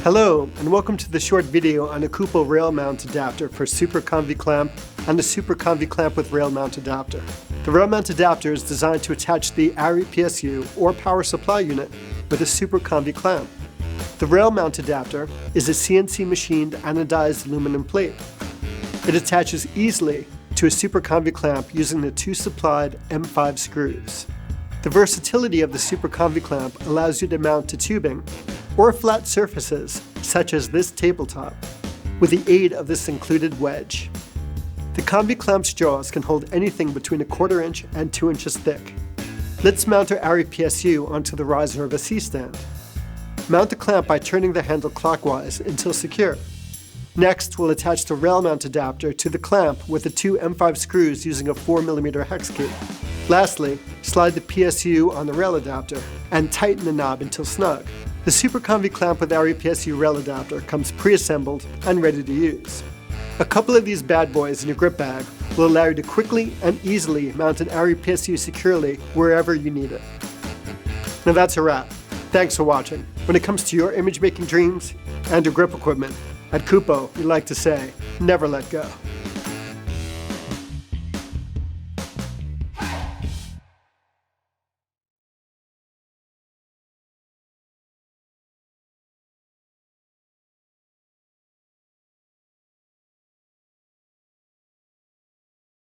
Hello, and welcome to the short video on a KUPO rail mount adapter for Super Convi Clamp and a Super Convi Clamp with rail mount adapter. The rail mount adapter is designed to attach the Arri PSU or power supply unit with a Super Convi Clamp. The rail mount adapter is a CNC machined anodized aluminum plate. It attaches easily to a Super Convi Clamp using the two supplied M5 screws. The versatility of the Super Convi Clamp allows you to mount to tubing or flat surfaces, such as this tabletop, with the aid of this included wedge. The Convi Clamp's jaws can hold anything between 1/4 inch and 2 inches thick. Let's mount our Arri PSU onto the riser of a C-stand. Mount the clamp by turning the handle clockwise until secure. Next, we'll attach the rail mount adapter to the clamp with the two M5 screws using a 4mm hex key. Lastly, slide the PSU on the rail adapter and tighten the knob until snug. The Super Convi Clamp with Arri PSU rail adapter comes pre-assembled and ready to use. A couple of these bad boys in your grip bag will allow you to quickly and easily mount an Arri PSU securely wherever you need it. Now that's a wrap. Thanks for watching. When it comes to your image making dreams and your grip equipment, at KUPO we like to say, never let go.